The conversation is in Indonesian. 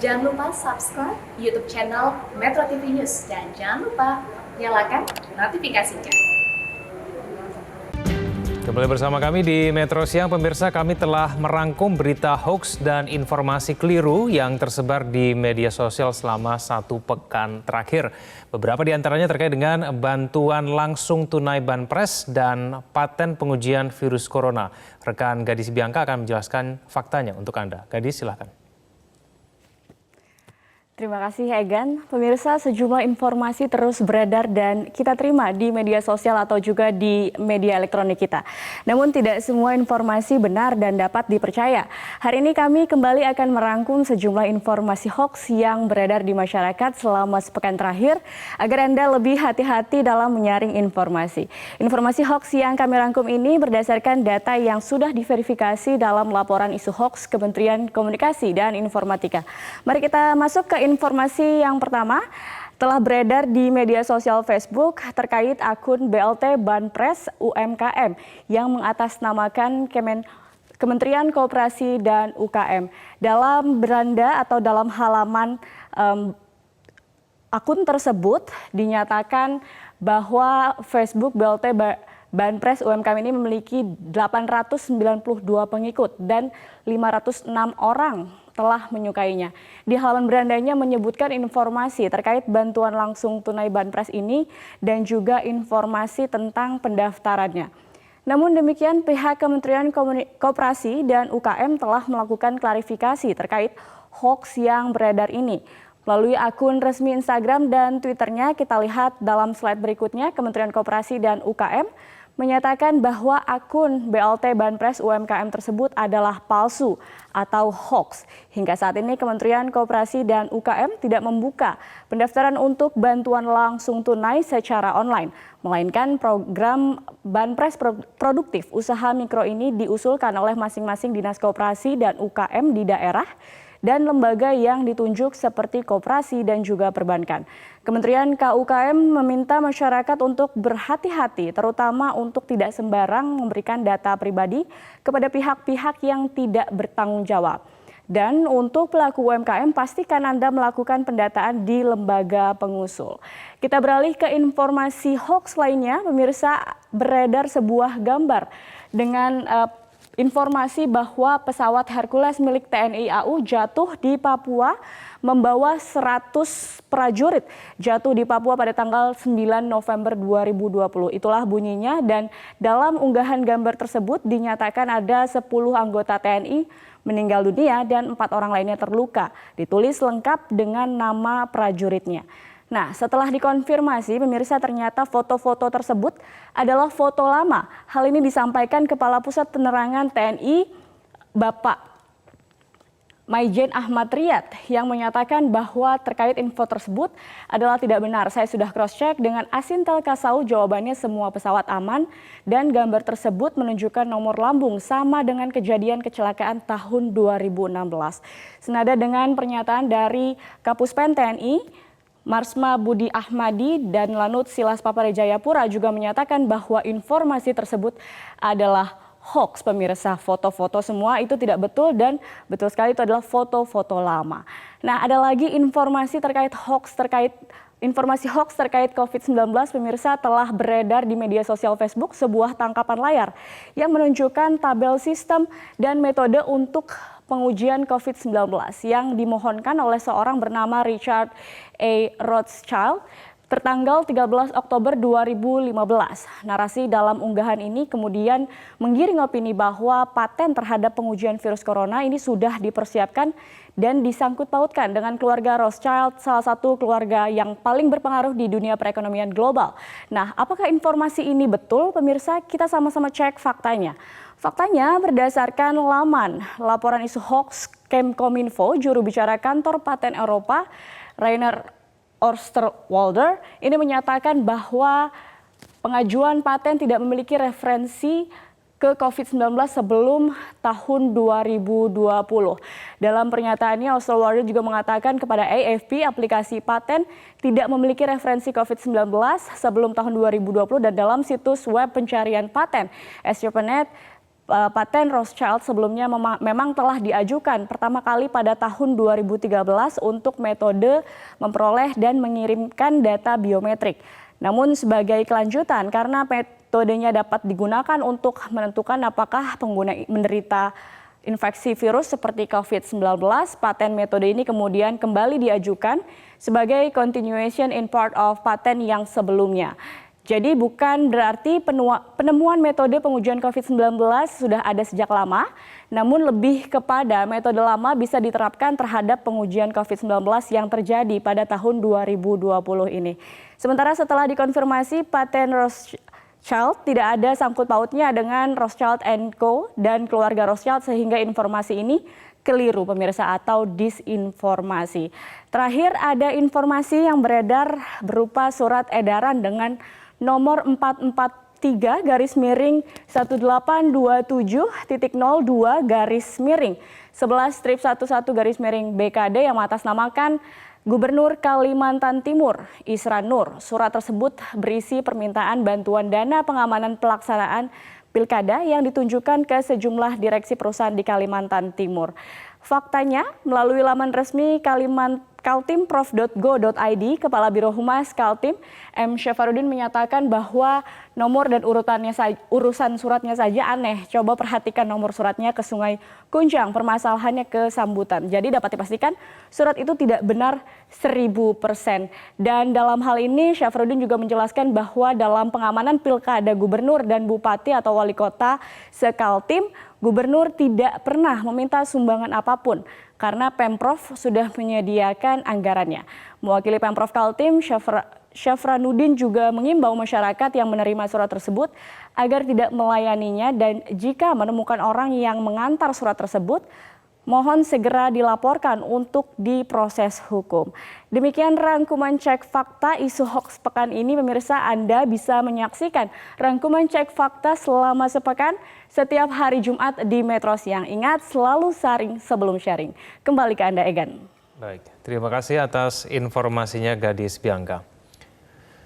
Jangan lupa subscribe YouTube channel Metro TV News dan jangan lupa nyalakan notifikasinya. Kembali bersama kami di Metro Siang, pemirsa, kami telah merangkum berita hoax dan informasi keliru yang tersebar di media sosial selama 1 pekan terakhir. Beberapa di antaranya terkait dengan bantuan langsung tunai Banpres dan paten pengujian virus corona. Rekan Gadis Bianca akan menjelaskan faktanya untuk Anda. Gadis, silakan. Terima kasih Egan. Pemirsa, sejumlah informasi terus beredar dan kita terima di media sosial atau juga di media elektronik kita. Namun tidak semua informasi benar dan dapat dipercaya. Hari ini kami kembali akan merangkum sejumlah informasi hoax yang beredar di masyarakat selama sepekan terakhir agar Anda lebih hati-hati dalam menyaring informasi. Informasi hoax yang kami rangkum ini berdasarkan data yang sudah diverifikasi dalam laporan isu hoax Kementerian Komunikasi dan Informatika. Mari kita masuk ke informasi yang pertama. Telah beredar di media sosial Facebook terkait akun BLT Banpres UMKM yang mengatasnamakan Kementerian Koperasi dan UKM. Dalam beranda atau dalam halaman akun tersebut dinyatakan bahwa Facebook BLT Banpres UMKM ini memiliki 892 pengikut dan 506 orang telah menyukainya. Di halaman berandanya menyebutkan informasi terkait bantuan langsung tunai Banpres ini dan juga informasi tentang pendaftarannya. Namun demikian, pihak Kementerian Koperasi dan UKM telah melakukan klarifikasi terkait hoax yang beredar ini. Melalui akun resmi Instagram dan Twitternya, kita lihat dalam slide berikutnya, Kementerian Koperasi dan UKM menyatakan bahwa akun BLT Banpres UMKM tersebut adalah palsu atau hoax. Hingga saat ini Kementerian Koperasi dan UKM tidak membuka pendaftaran untuk bantuan langsung tunai secara online, melainkan program Banpres Produktif Usaha Mikro ini diusulkan oleh masing-masing Dinas Koperasi dan UKM di daerah dan lembaga yang ditunjuk seperti koperasi dan juga perbankan. Kementerian KUKM meminta masyarakat untuk berhati-hati, terutama untuk tidak sembarang memberikan data pribadi kepada pihak-pihak yang tidak bertanggung jawab. Dan untuk pelaku UMKM, pastikan Anda melakukan pendataan di lembaga pengusul. Kita beralih ke informasi hoax lainnya. Pemirsa, beredar sebuah gambar dengan informasi bahwa pesawat Hercules milik TNI AU jatuh di Papua membawa 100 prajurit jatuh di Papua pada tanggal 9 November 2020. Itulah bunyinya, dan dalam unggahan gambar tersebut dinyatakan ada 10 anggota TNI meninggal dunia dan 4 orang lainnya terluka. Ditulis lengkap dengan nama prajuritnya. Nah, setelah dikonfirmasi, pemirsa, ternyata foto-foto tersebut adalah foto lama. Hal ini disampaikan Kepala Pusat Penerangan TNI, Bapak Maijen Ahmad Riyad, yang menyatakan bahwa terkait info tersebut adalah tidak benar. Saya sudah cross-check dengan Asintel Kasau, jawabannya semua pesawat aman dan gambar tersebut menunjukkan nomor lambung sama dengan kejadian kecelakaan tahun 2016. Senada dengan pernyataan dari Kapuspen TNI, Marsma Budi Ahmadi dan Lanut Silas Papare Jayapura juga menyatakan bahwa informasi tersebut adalah hoax. Pemirsa, foto-foto semua itu tidak betul dan betul sekali itu adalah foto-foto lama. Nah, ada lagi informasi terkait informasi hoax terkait COVID-19, pemirsa, telah beredar di media sosial Facebook sebuah tangkapan layar yang menunjukkan tabel sistem dan metode untuk pengujian COVID-19 yang dimohonkan oleh seorang bernama Richard A. Rothschild tertanggal 13 Oktober 2015. Narasi dalam unggahan ini kemudian menggiring opini bahwa paten terhadap pengujian virus corona ini sudah dipersiapkan dan disangkut pautkan dengan keluarga Rothschild, salah satu keluarga yang paling berpengaruh di dunia perekonomian global. Nah, apakah informasi ini betul, pemirsa? Kita sama-sama cek faktanya. Faktanya berdasarkan laman laporan isu hoax Kemkominfo, juru bicara kantor paten Eropa, Rainer Osterwalder, ini menyatakan bahwa pengajuan paten tidak memiliki referensi ke COVID-19 sebelum tahun 2020. Dalam pernyataannya, Osterwalder juga mengatakan kepada AFP aplikasi paten tidak memiliki referensi COVID-19 sebelum tahun 2020 dan dalam situs web pencarian paten SJPNet paten Rothschild sebelumnya memang telah diajukan pertama kali pada tahun 2013 untuk metode memperoleh dan mengirimkan data biometrik. Namun sebagai kelanjutan, karena metodenya dapat digunakan untuk menentukan apakah pengguna menderita infeksi virus seperti COVID-19, paten metode ini kemudian kembali diajukan sebagai continuation in part of paten yang sebelumnya. Jadi bukan berarti penemuan metode pengujian COVID-19 sudah ada sejak lama, namun lebih kepada metode lama bisa diterapkan terhadap pengujian COVID-19 yang terjadi pada tahun 2020 ini. Sementara setelah dikonfirmasi paten Rothschild tidak ada sangkut pautnya dengan Rothschild & Co. dan keluarga Rothschild sehingga informasi ini keliru pemirsa atau disinformasi. Terakhir ada informasi yang beredar berupa surat edaran dengan nomor 443-17.02-11-BKD yang mengatasnamakan Gubernur Kalimantan Timur, Isra Nur. Surat tersebut berisi permintaan bantuan dana pengamanan pelaksanaan pilkada yang ditunjukkan ke sejumlah direksi perusahaan di Kalimantan Timur. Faktanya, melalui laman resmi kaltimprof.go.id, Kepala Biro Humas Kaltim, M. Syafarudin menyatakan bahwa nomor dan urusan suratnya saja aneh. Coba perhatikan nomor suratnya ke Sungai Kunjang, permasalahannya ke Sambutan. Jadi dapat dipastikan surat itu tidak benar 1000%. Dan dalam hal ini Syafarudin juga menjelaskan bahwa dalam pengamanan pilkada gubernur dan bupati atau wali kota se-Kaltim, Gubernur tidak pernah meminta sumbangan apapun karena Pemprov sudah menyediakan anggarannya. Mewakili Pemprov Kaltim, Syafranuddin juga mengimbau masyarakat yang menerima surat tersebut agar tidak melayaninya dan jika menemukan orang yang mengantar surat tersebut, mohon segera dilaporkan untuk diproses hukum. Demikian rangkuman cek fakta isu hoax pekan ini. Pemirsa, Anda bisa menyaksikan rangkuman cek fakta selama sepekan setiap hari Jumat di Metro Siang. Ingat, selalu saring sebelum sharing. Kembali ke Anda, Egan. Baik, terima kasih atas informasinya Gadis Bianca.